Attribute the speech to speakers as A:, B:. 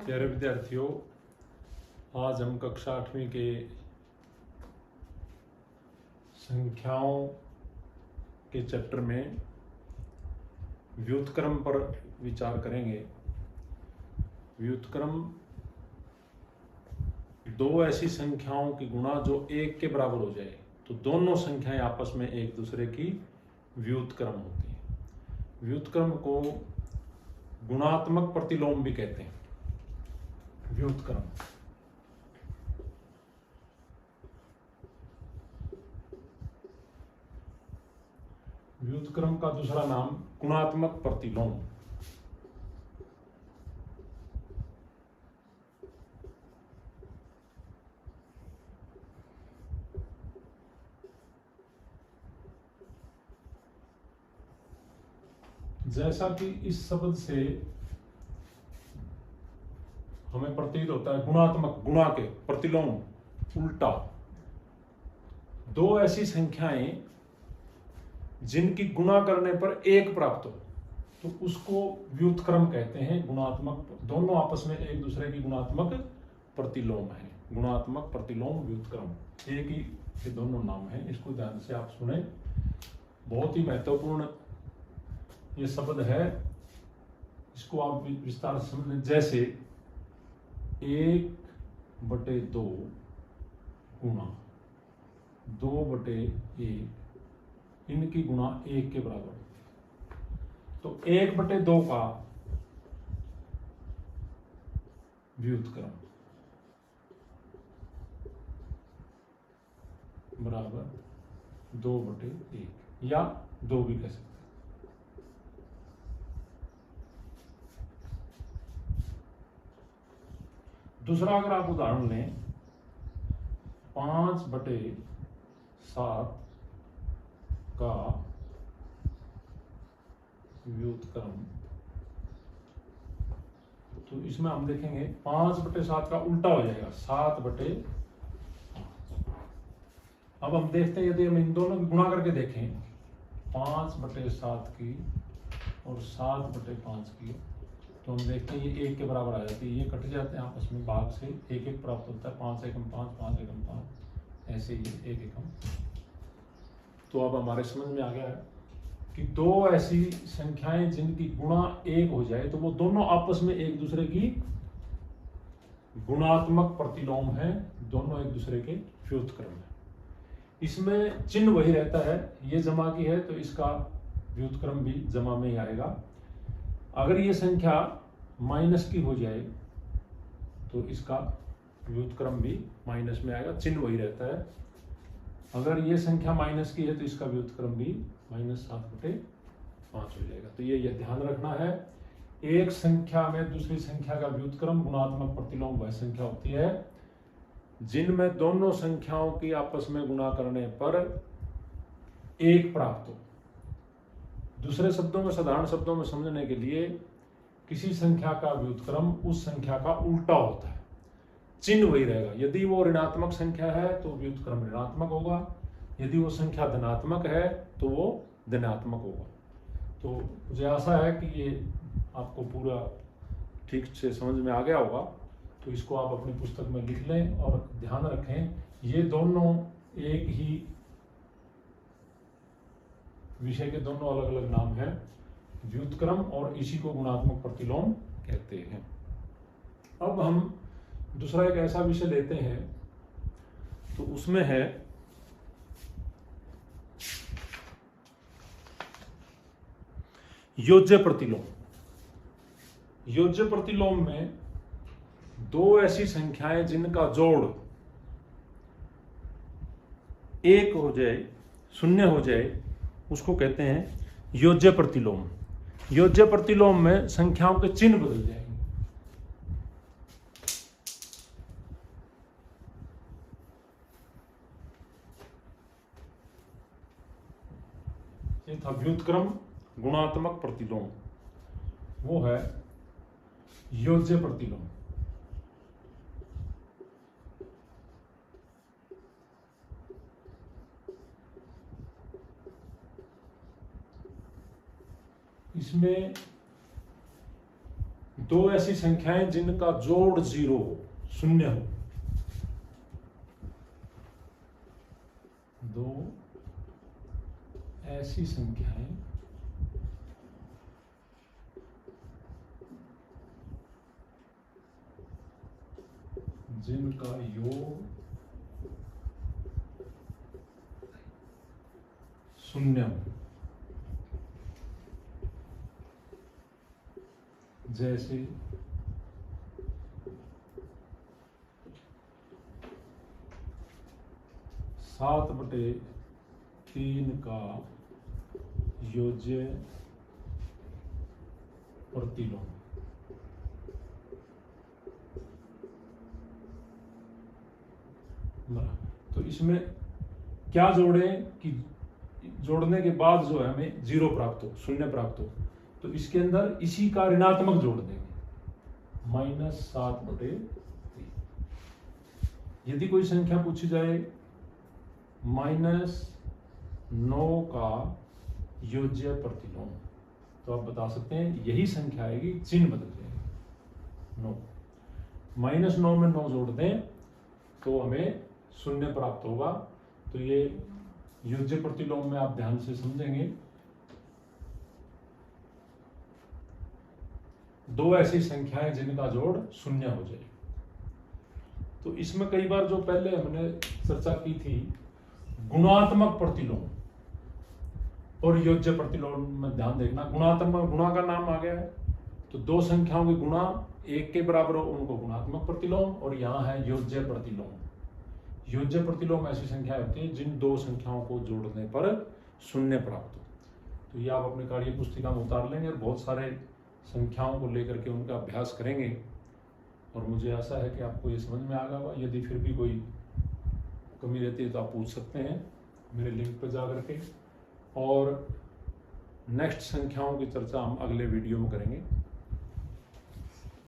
A: प्यारे विद्यार्थियों, आज हम कक्षा 8वीं के संख्याओं के चैप्टर में व्युत्क्रम पर विचार करेंगे। व्युत्क्रम दो ऐसी संख्याओं की गुणा जो एक के बराबर हो जाए तो दोनों संख्याएं आपस में एक दूसरे की व्युत्क्रम होती है। व्युत्क्रम को गुणात्मक प्रतिलोम भी कहते हैं। व्युत्क्रम व्युत्क्रम का दूसरा नाम गुणात्मक प्रतिलोम। जैसा कि इस शब्द से हमें प्रतीत होता है, गुणात्मक, गुणा के, प्रतिलोम उल्टा, दो ऐसी संख्याएं जिनकी गुणा करने पर एक प्राप्त हो तो उसको व्युत्क्रम कहते हैं। गुणात्मक, दोनों आपस में एक दूसरे की गुणात्मक प्रतिलोम है। गुणात्मक प्रतिलोम व्युत्क्रम, एक ही के दोनों नाम हैं। इसको ध्यान से आप सुने, बहुत ही महत्वपूर्ण ये शब्द है। इसको आप विस्तार से समझें। जैसे 1/2 गुणा 2/1, इनकी गुणा 1 के बराबर, तो 1/2 का व्युत्क्रम बराबर 2/1 या 2 भी कह सकते हैं। दूसरा अगर आप उदाहरण लें, 5/7 का व्युत्क्रम, तो इसमें हम देखेंगे 5/7 का उल्टा हो जाएगा 7/5। अब हम देखते हैं, यदि हम इन दोनों की गुणा करके देखें, 5/7 की और 7/5 की, तो हम देखते हैं ये 1 के बराबर आ जाती है। ये कट जाते हैं आपस में, भाग से 1 प्राप्त होता है। 5 एकम 5, 5 एकम 5, ऐसे ही 1 एकम। तो अब हमारे समझ में आ गया है कि दो ऐसी संख्याएं जिनकी गुणा 1 हो जाए तो वो दोनों आपस में एक दूसरे की गुणात्मक प्रतिलोम है, दोनों एक दूसरे के व्युत्क्रम है। इसमें चिन्ह वही रहता है, ये जमा की है तो इसका व्युत्क्रम भी जमा में ही आएगा। अगर ये संख्या माइनस की हो जाए तो इसका व्युत्क्रम भी माइनस में आएगा, चिन्ह वही रहता है। अगर ये संख्या माइनस की है तो इसका व्युत्क्रम भी -7/5 हो जाएगा। तो ये ध्यान रखना है, एक संख्या में दूसरी संख्या का व्युत्क्रम गुणात्मक प्रतिलोम वह संख्या होती है जिनमें दोनों संख्याओं की आपस में गुणा करने पर एक प्राप्त हो। दूसरे शब्दों में, साधारण शब्दों में समझने के लिए, किसी संख्या का व्युत्क्रम उस संख्या का उल्टा होता है, चिन्ह वही रहेगा। यदि वो ऋणात्मक संख्या है तो व्युत्क्रम ऋणात्मक होगा, यदि वो संख्या धनात्मक है तो वो धनात्मक होगा। तो मुझे आशा है कि ये आपको पूरा ठीक से समझ में आ गया होगा। तो इसको आप अपनी पुस्तक में लिख लें और ध्यान रखें, ये दोनों एक ही विषय के दोनों अलग अलग नाम हैं, व्युत्क्रम, और इसी को गुणात्मक प्रतिलोम कहते हैं। अब हम दूसरा एक ऐसा विषय लेते हैं, तो उसमें है योज्य प्रतिलोम। योज्य प्रतिलोम में दो ऐसी संख्याएं जिनका जोड़ 1 हो जाए, 0 हो जाए, उसको कहते हैं योज्य प्रतिलोम। योज्य प्रतिलोम में संख्याओं के चिन्ह बदल जाएंगे। ये था व्युत्क्रम गुणात्मक प्रतिलोम, वो है योज्य प्रतिलोम। इसमें दो ऐसी संख्याएं जिनका जोड़ 0 हो, शून्य हो। दो ऐसी संख्याएं जिनका योग 0 हो, जैसे 7/3 का योज्य प्रतिलोम। तो इसमें क्या जोड़े कि जोड़ने के बाद जो है हमें 0 प्राप्त हो, 0 प्राप्त हो, तो इसके अंदर इसी का ऋणात्मक जोड़ देंगे, -7/3। यदि कोई संख्या पूछी जाए -9 का योज्य प्रतिलोम, तो आप बता सकते हैं यही संख्या आएगी, चिन्ह बदल जाएगा 9। -9 में 9 जोड़ दें तो हमें 0 प्राप्त होगा। तो ये योज्य प्रतिलोम में आप ध्यान से समझेंगे। दो ऐसी संख्याएं जिनका जोड़ 0 हो जाए। तो इसमें कई बार जो पहले हमने चर्चा की थी, गुणात्मक प्रतिलोम और योज्य प्रतिलोम में ध्यान देखना। गुणात्मक, गुणा का नाम आ गया है, तो दो संख्याओं की गुणा 1 के बराबर हो उनको गुणात्मक प्रतिलोम, और यहाँ है योज्य प्रतिलोम। योज्य प्रतिलोम ऐसी संख्या होती है जिन दो संख्याओं को जोड़ने पर 0 प्राप्त हो। तो ये आप अपनी कार्य पुस्तिका में उतार लेंगे और बहुत सारे संख्याओं को लेकर के उनका अभ्यास करेंगे, और मुझे आशा है कि आपको ये समझ में आ गया होगा। यदि फिर भी कोई कमी रहती है तो आप पूछ सकते हैं मेरे लिंक पर जा करके, और नेक्स्ट संख्याओं की चर्चा हम अगले वीडियो में करेंगे।